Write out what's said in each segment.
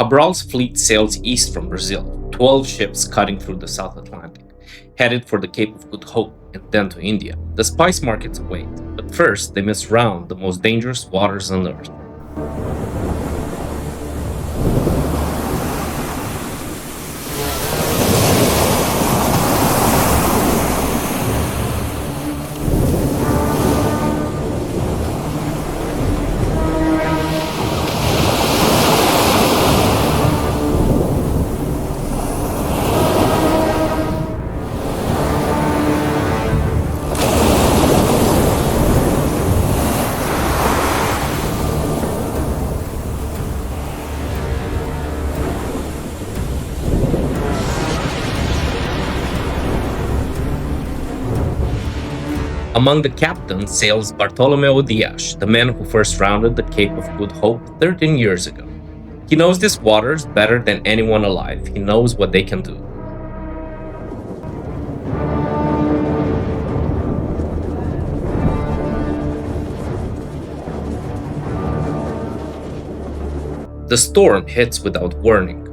Cabral's fleet sails east from Brazil, 12 ships cutting through the South Atlantic, headed for the Cape of Good Hope and then to India. The spice markets await, but first they must round the most dangerous waters on earth. Among the captains sails Bartolomeu Dias, the man who first rounded the Cape of Good Hope 13 years ago. He knows these waters better than anyone alive. He knows what they can do. The storm hits without warning.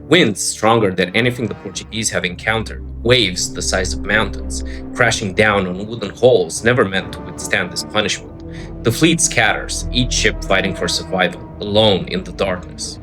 Winds stronger than anything the Portuguese have encountered, waves the size of mountains, crashing down on wooden hulls never meant to withstand this punishment. The fleet scatters, each ship fighting for survival, alone in the darkness.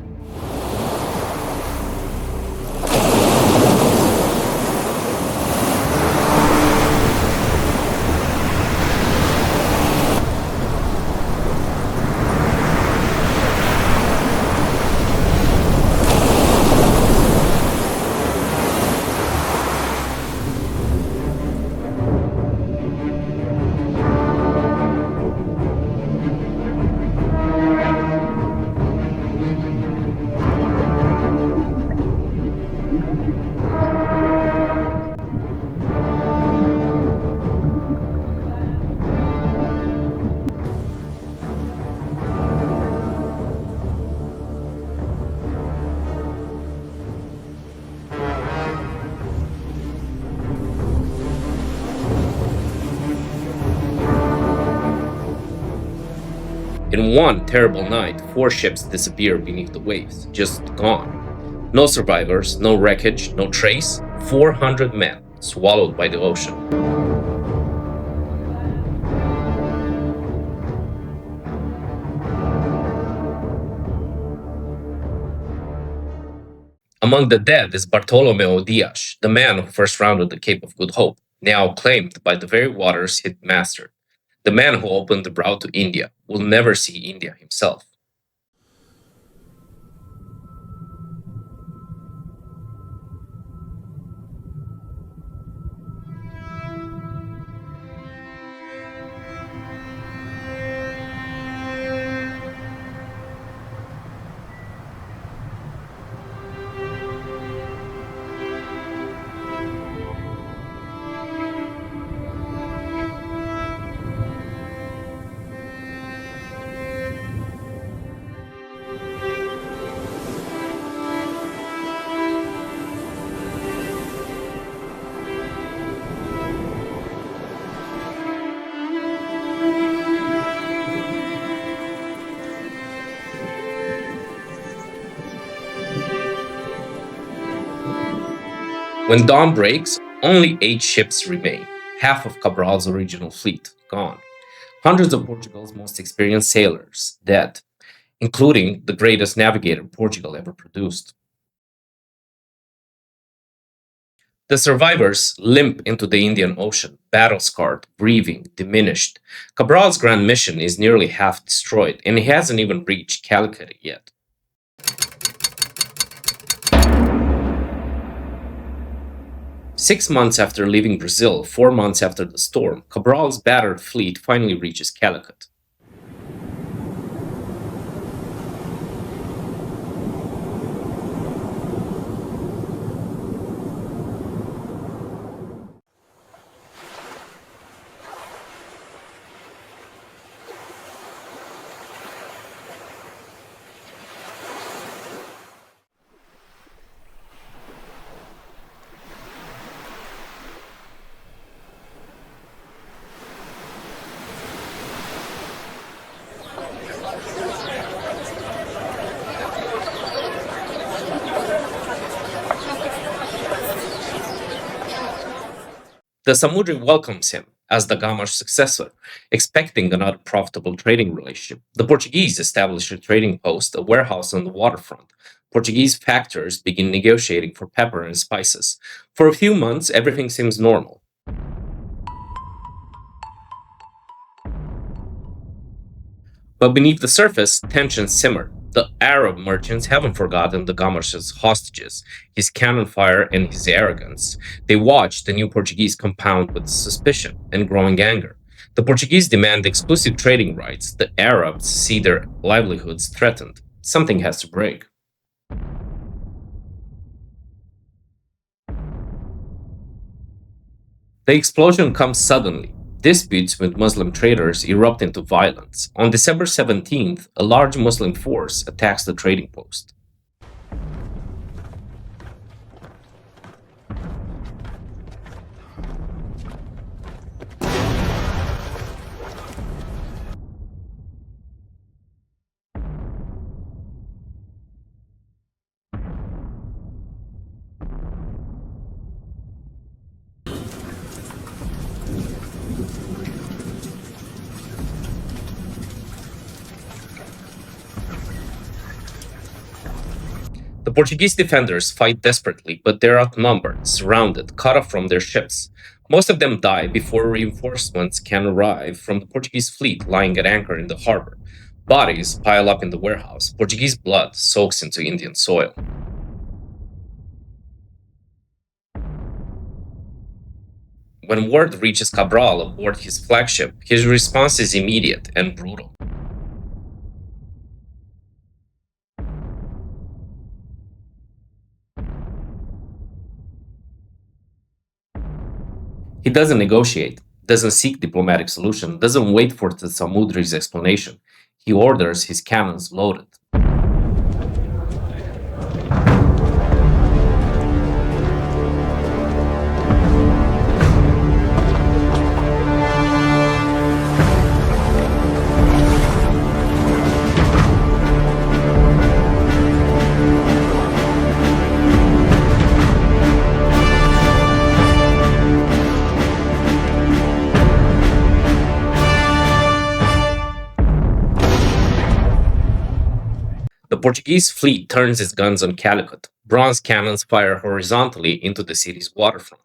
In one terrible night, 4 ships disappear beneath the waves, just gone. No survivors, no wreckage, no trace, 400 men swallowed by the ocean. Among the dead is Bartolomeu Dias, the man who first rounded the Cape of Good Hope, now claimed by the very waters he'd mastered. The man who opened the route to India will never see India himself. When dawn breaks, only 8 ships remain, half of Cabral's original fleet gone. Hundreds of Portugal's most experienced sailors dead. including the greatest navigator Portugal ever produced. The survivors limp into the Indian Ocean, battle scarred, grieving, diminished. Cabral's grand mission is nearly half destroyed, and he hasn't even reached Calicut yet. 6 months after leaving Brazil, 4 months after the storm, Cabral's battered fleet finally reaches Calicut. The Samudri welcomes him as the Gama's successor, expecting another profitable trading relationship. The Portuguese establish a trading post, a warehouse on the waterfront. Portuguese factors begin negotiating for pepper and spices. For a few months, everything seems normal. But beneath the surface, tensions simmer. The Arab merchants haven't forgotten the Gama's hostages, his cannon fire, and his arrogance. They watch the new Portuguese compound with suspicion and growing anger. The Portuguese demand exclusive trading rights. The Arabs see their livelihoods threatened. Something has to break. The explosion comes suddenly. Disputes with Muslim traders erupt into violence. On December 17th, a large Muslim force attacks the trading post. The Portuguese defenders fight desperately, but they're outnumbered, surrounded, cut off from their ships. Most of them die before reinforcements can arrive from the Portuguese fleet lying at anchor in the harbor. Bodies pile up in the warehouse. Portuguese blood soaks into Indian soil. When word reaches Cabral aboard his flagship, his response is immediate and brutal. He doesn't negotiate, doesn't seek diplomatic solution, doesn't wait for the Samudri's explanation. He orders his cannons loaded. The Portuguese fleet turns its guns on Calicut. Bronze cannons fire horizontally into the city's waterfront.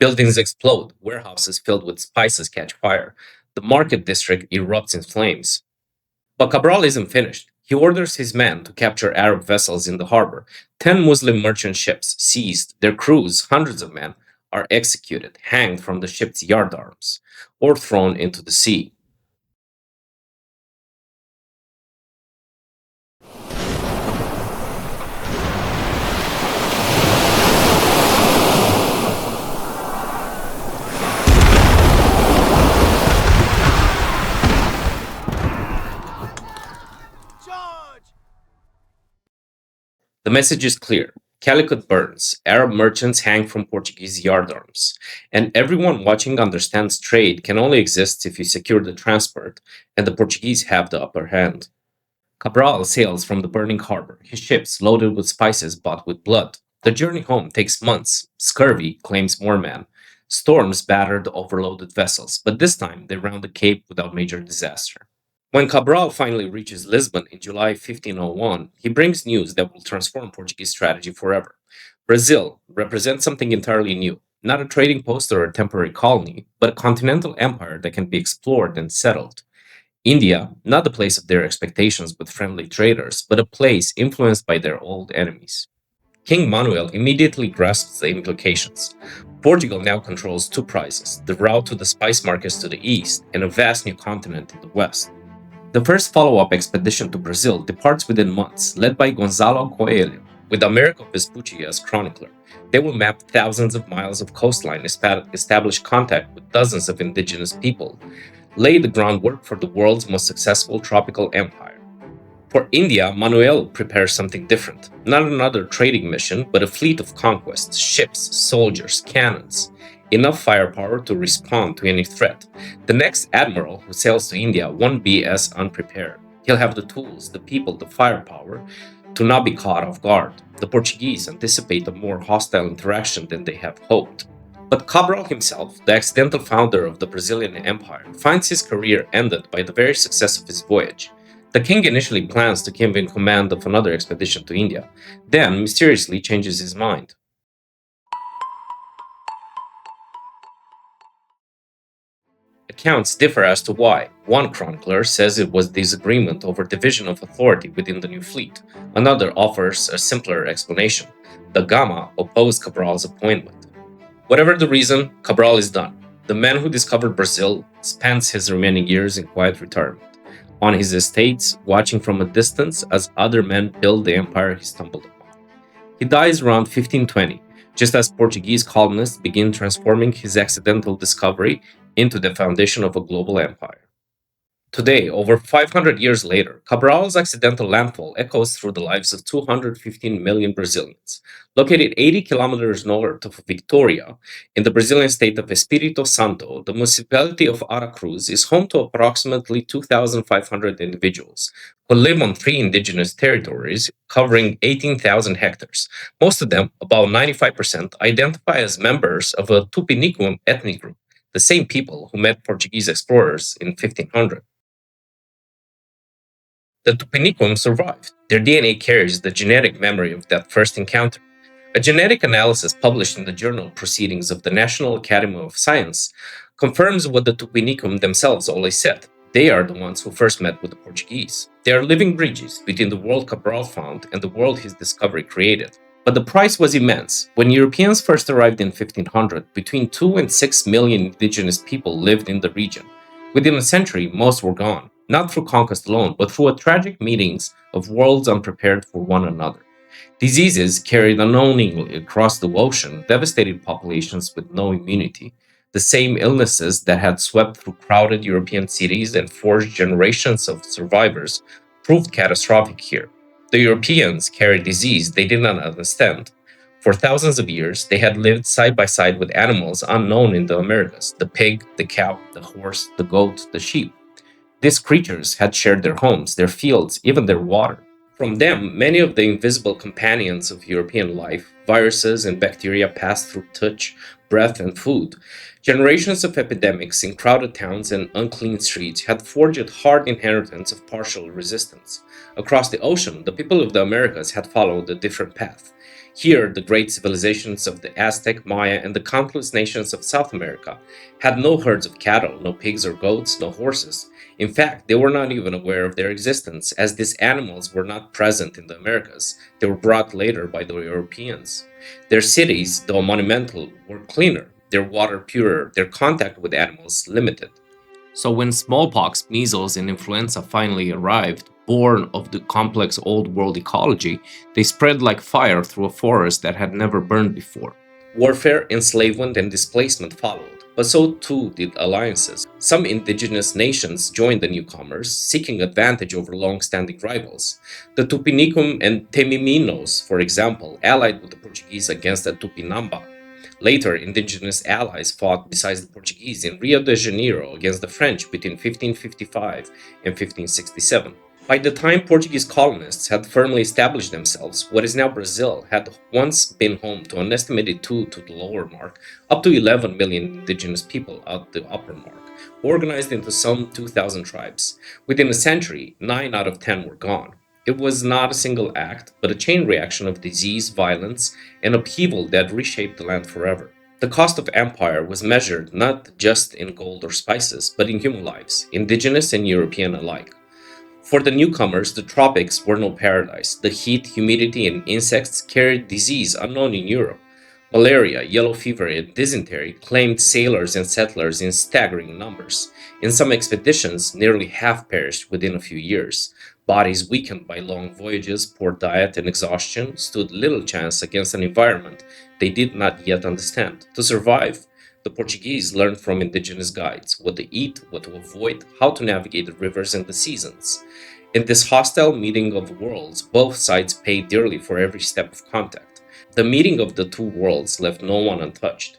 Buildings explode, warehouses filled with spices catch fire. The market district erupts in flames. But Cabral isn't finished. He orders his men to capture Arab vessels in the harbor. 10 Muslim merchant ships seized, their crews, hundreds of men, are executed, hanged from the ship's yardarms, or thrown into the sea. The message is clear. Calicut burns, Arab merchants hang from Portuguese yardarms, and everyone watching understands trade can only exist if you secure the transport, and the Portuguese have the upper hand. Cabral sails from the burning harbor, his ships loaded with spices bought with blood. The journey home takes months. Scurvy claims more men. Storms batter the overloaded vessels, but this time they round the Cape without major disaster. When Cabral finally reaches Lisbon in July 1501, he brings news that will transform Portuguese strategy forever. Brazil represents something entirely new, not a trading post or a temporary colony, but a continental empire that can be explored and settled. India, not the place of their expectations with friendly traders, but a place influenced by their old enemies. King Manuel immediately grasps the implications. Portugal now controls two prizes: the route to the spice markets to the east and a vast new continent in the west. The first follow up expedition to Brazil departs within months, led by Gonzalo Coelho, with Amerigo Vespucci as chronicler. They will map thousands of miles of coastline, establish contact with dozens of indigenous people, lay the groundwork for the world's most successful tropical empire. For India, Manuel prepares something different. Not another trading mission, but a fleet of conquests, ships, soldiers, cannons. Enough firepower to respond to any threat. The next admiral who sails to India won't be as unprepared. He'll have the tools, the people, the firepower to not be caught off guard. The Portuguese anticipate a more hostile interaction than they have hoped. But Cabral himself, the accidental founder of the Brazilian Empire, finds his career ended by the very success of his voyage. The king initially plans to give him command of another expedition to India, then mysteriously changes his mind. Accounts differ as to why. One chronicler says it was disagreement over division of authority within the new fleet. Another offers a simpler explanation. The Gama opposed Cabral's appointment. Whatever the reason, Cabral is done. The man who discovered Brazil spends his remaining years in quiet retirement, on his estates, watching from a distance as other men build the empire he stumbled upon. He dies around 1520, just as Portuguese colonists begin transforming his accidental discovery into the foundation of a global empire. Today, over 500 years later, Cabral's accidental landfall echoes through the lives of 215 million Brazilians. Located 80 kilometers north of Victoria, in the Brazilian state of Espírito Santo, the municipality of Aracruz is home to approximately 2,500 individuals who live on three indigenous territories covering 18,000 hectares. Most of them, about 95%, identify as members of a Tupiniquim ethnic group, the same people who met Portuguese explorers in 1500. The Tupiniquim survived. Their DNA carries the genetic memory of that first encounter. A genetic analysis published in the journal Proceedings of the National Academy of Science confirms what the Tupiniquim themselves always said. They are the ones who first met with the Portuguese. They are living bridges between the world Cabral found and the world his discovery created. But the price was immense. When Europeans first arrived in 1500, between 2 and 6 million indigenous people lived in the region. Within a century, most were gone, not through conquest alone, but through a tragic meetings of worlds unprepared for one another. Diseases carried unknowingly across the ocean devastated populations with no immunity. The same illnesses that had swept through crowded European cities and forced generations of survivors proved catastrophic here. The Europeans carried disease they did not understand. For thousands of years, they had lived side by side with animals unknown in the Americas: the pig, the cow, the horse, the goat, the sheep. These creatures had shared their homes, their fields, even their water. From them, many of the invisible companions of European life, viruses and bacteria, passed through touch, breath, and food. Generations of epidemics in crowded towns and unclean streets had forged a hard inheritance of partial resistance. Across the ocean, the people of the Americas had followed a different path. Here, the great civilizations of the Aztec, Maya, and the countless nations of South America had no herds of cattle, no pigs or goats, no horses. In fact, they were not even aware of their existence, as these animals were not present in the Americas. They were brought later by the Europeans. Their cities, though monumental, were cleaner, their water purer, their contact with animals limited. So when smallpox, measles, and influenza finally arrived, born of the complex old world ecology, they spread like fire through a forest that had never burned before. Warfare, enslavement, and displacement followed, but so too did alliances. Some indigenous nations joined the newcomers, seeking advantage over long-standing rivals. The Tupiniquim and Temiminos, for example, allied with the Portuguese against the Tupinamba. Later, indigenous allies fought besides the Portuguese in Rio de Janeiro against the French between 1555 and 1567. By the time Portuguese colonists had firmly established themselves, what is now Brazil had once been home to an estimated 2 to the lower mark, up to 11 million indigenous people at the upper mark, organized into some 2,000 tribes. Within a century, 9 out of 10 were gone. It was not a single act, but a chain reaction of disease, violence, and upheaval that reshaped the land forever. The cost of empire was measured not just in gold or spices, but in human lives, indigenous and European alike. For the newcomers, the tropics were no paradise. The heat, humidity, and insects carried disease unknown in Europe. Malaria, yellow fever, and dysentery claimed sailors and settlers in staggering numbers. In some expeditions, nearly half perished within a few years. Bodies weakened by long voyages, poor diet, and exhaustion stood little chance against an environment they did not yet understand. To survive, the Portuguese learned from indigenous guides what to eat, what to avoid, how to navigate the rivers and the seasons. In this hostile meeting of worlds, both sides paid dearly for every step of contact. The meeting of the two worlds left no one untouched.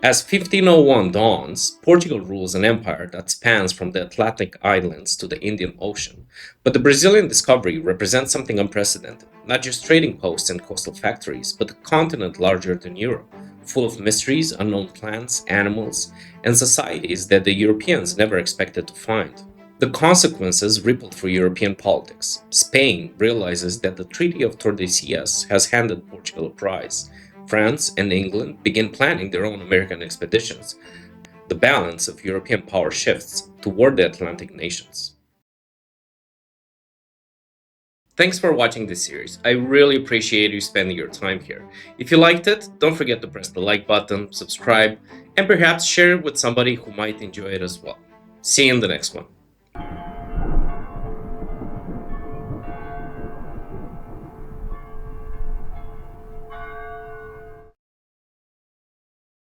As 1501 dawns, Portugal rules an empire that spans from the Atlantic islands to the Indian Ocean. But the Brazilian discovery represents something unprecedented, not just trading posts and coastal factories, but a continent larger than Europe, full of mysteries, unknown plants, animals, and societies that the Europeans never expected to find. The consequences rippled through European politics. Spain realizes that the Treaty of Tordesillas has handed Portugal a prize. France and England begin planning their own American expeditions. The balance of European power shifts toward the Atlantic nations. Thanks for watching this series. I really appreciate you spending your time here. If you liked it, don't forget to press the like button, subscribe, and perhaps share it with somebody who might enjoy it as well. See you in the next one.